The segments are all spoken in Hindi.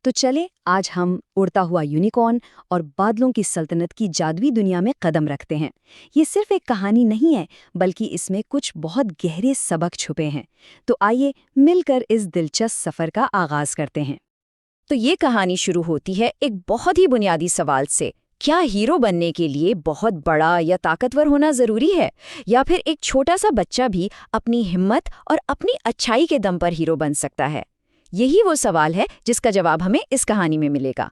तो चले आज हम उड़ता हुआ यूनिकॉर्न और बादलों की सल्तनत की जादुई दुनिया में कदम रखते हैं। ये सिर्फ एक कहानी नहीं है, बल्कि इसमें कुछ बहुत गहरे सबक छुपे हैं। तो आइए मिलकर इस दिलचस्प सफर का आगाज करते हैं। तो ये कहानी शुरू होती है एक बहुत ही बुनियादी सवाल से। क्या हीरो बनने के लिए बहुत बड़ा या ताकतवर होना जरूरी है, या फिर एक छोटा सा बच्चा भी अपनी हिम्मत और अपनी अच्छाई के दम पर हीरो बन सकता है? यही वो सवाल है जिसका जवाब हमें इस कहानी में मिलेगा।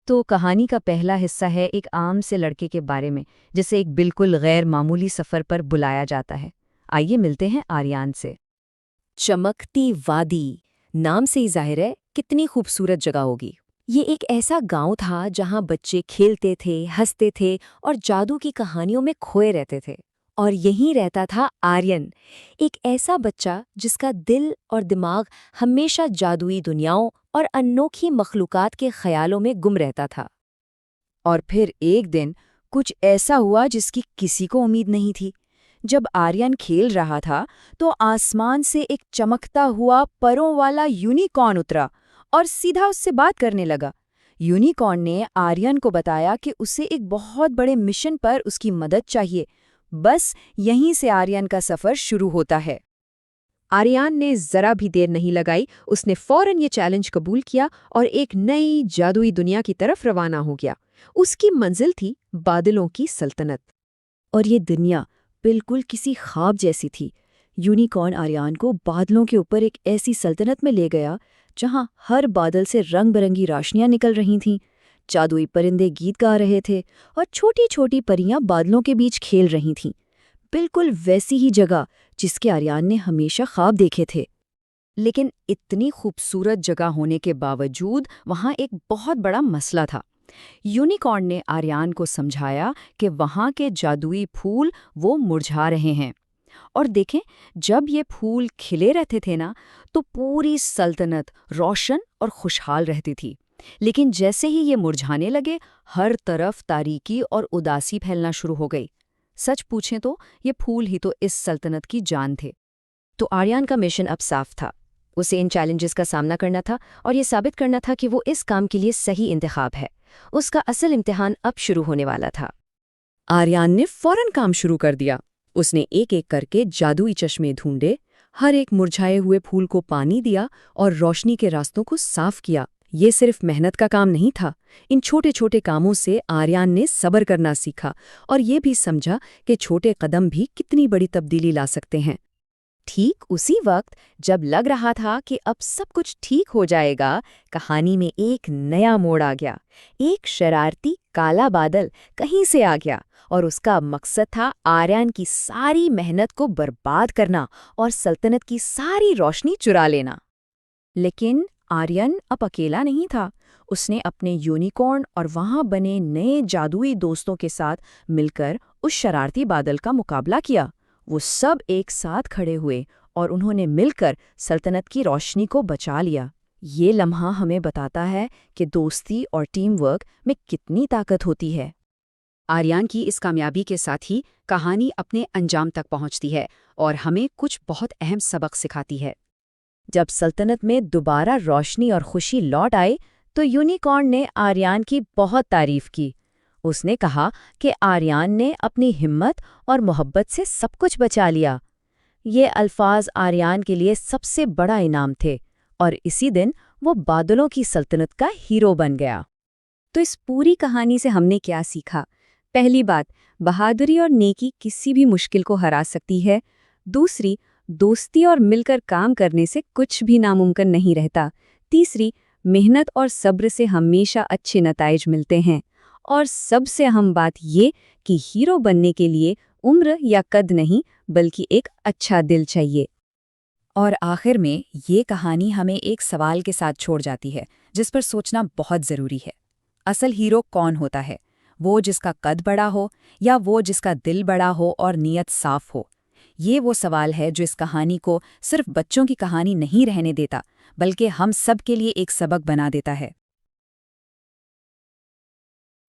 तो कहानी का पहला हिस्सा है एक आम से लड़के के बारे में, जिसे एक बिल्कुल गैर मामूली सफर पर बुलाया जाता है। आइए मिलते हैं आर्यान से। चमकती वादी, नाम से ही जाहिर है कितनी खूबसूरत जगह होगी। ये एक ऐसा गांव था जहां बच्चे खेलते थे, हंसते थे और जादू की कहानियों में खोए रहते थे। और यहीं रहता था आर्यन, एक ऐसा बच्चा जिसका दिल और दिमाग हमेशा जादुई दुनियाओं और अनोखी मखलूकात के ख्यालों में गुम रहता था। और फिर एक दिन कुछ ऐसा हुआ जिसकी किसी को उम्मीद नहीं थी। जब आर्यन खेल रहा था तो आसमान से एक चमकता हुआ परों वाला यूनिकॉर्न उतरा और सीधा उससे बात करने लगा। यूनिकॉर्न ने आर्यन को बताया कि उसे एक बहुत बड़े मिशन पर उसकी मदद चाहिए। बस यहीं से आर्यन का सफर शुरू होता है। आर्यन ने जरा भी देर नहीं लगाई, उसने फौरन ये चैलेंज कबूल किया और एक नई जादुई दुनिया की तरफ रवाना हो गया। उसकी मंजिल थी बादलों की सल्तनत। और ये दुनिया बिल्कुल किसी ख्वाब जैसी थी। यूनिकॉर्न आर्यन को बादलों के ऊपर एक ऐसी सल्तनत में ले गया जहां हर बादल से रंग बिरंगी रोशनियां निकल रही थीं, जादुई परिंदे गीत गा रहे थे और छोटी छोटी परियां बादलों के बीच खेल रही थीं। बिल्कुल वैसी ही जगह जिसके आर्यन ने हमेशा ख्वाब देखे थे। लेकिन इतनी खूबसूरत जगह होने के बावजूद वहां एक बहुत बड़ा मसला था। यूनिकॉर्न ने आर्यन को समझाया कि वहां के जादुई फूल वो मुरझा रहे हैं। और देखें, जब ये फूल खिले रहते थे ना, तो पूरी सल्तनत रोशन और खुशहाल रहती थी। लेकिन जैसे ही ये मुरझाने लगे, हर तरफ तारीकी और उदासी फैलना शुरू हो गई। सच पूछें तो ये फूल ही तो इस सल्तनत की जान थे। तो आर्यन का मिशन अब साफ था। उसे इन चैलेंजेस का सामना करना था और ये साबित करना था कि वो इस काम के लिए सही इंतखाब है। उसका असल इम्तिहान अब शुरू होने वाला था। आर्यन ने फौरन काम शुरू कर दिया। उसने एक एक करके जादुई चश्मे ढूंढे, हर एक मुरझाए हुए फूल को पानी दिया और रोशनी के रास्तों को साफ किया। ये सिर्फ मेहनत का काम नहीं था। इन छोटे छोटे कामों से आर्यन ने सब्र करना सीखा और ये भी समझा कि छोटे कदम भी कितनी बड़ी तब्दीली ला सकते हैं। ठीक उसी वक्त जब लग रहा था कि अब सब कुछ ठीक हो जाएगा, कहानी में एक नया मोड़ आ गया। एक शरारती काला बादल कहीं से आ गया और उसका मकसद था आर्यन की सारी मेहनत को बर्बाद करना और सल्तनत की सारी रोशनी चुरा लेना। लेकिन आर्यन अब अकेला नहीं था। उसने अपने यूनिकॉर्न और वहां बने नए जादुई दोस्तों के साथ मिलकर उस शरारती बादल का मुकाबला किया। वो सब एक साथ खड़े हुए और उन्होंने मिलकर सल्तनत की रोशनी को बचा लिया। ये लम्हा हमें बताता है कि दोस्ती और टीम वर्क में कितनी ताकत होती है। आर्यन की इस कामयाबी के साथ ही कहानी अपने अंजाम तक पहुंचती है और हमें कुछ बहुत अहम सबक सिखाती है। जब सल्तनत में दोबारा रोशनी और खुशी लौट आई, तो यूनिकॉर्न ने आर्यन की बहुत तारीफ की। उसने कहा कि आर्यन ने अपनी हिम्मत और मोहब्बत से सब कुछ बचा लिया। ये अल्फाज आर्यन के लिए सबसे बड़ा इनाम थे और इसी दिन वो बादलों की सल्तनत का हीरो बन गया। तो इस पूरी कहानी से हमने क्या सीखा? पहली बात, बहादुरी और नेकी किसी भी मुश्किल को हरा सकती है। दूसरी, दोस्ती और मिलकर काम करने से कुछ भी नामुमकिन नहीं रहता। तीसरी, मेहनत और सब्र से हमेशा अच्छे नताइज मिलते हैं। और सबसे अहम बात ये कि हीरो बनने के लिए उम्र या कद नहीं, बल्कि एक अच्छा दिल चाहिए। और आखिर में ये कहानी हमें एक सवाल के साथ छोड़ जाती है, जिस पर सोचना बहुत ज़रूरी है। असल हीरो कौन होता है? वो जिसका कद बड़ा हो या वो जिसका दिल बड़ा हो और नीयत साफ हो? ये वो सवाल है जो इस कहानी को सिर्फ बच्चों की कहानी नहीं रहने देता, बल्कि हम सब के लिए एक सबक बना देता है।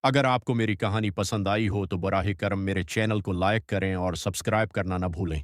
अगर आपको मेरी कहानी पसंद आई हो तो बराह करम मेरे चैनल को लाइक करें और सब्सक्राइब करना न भूलें।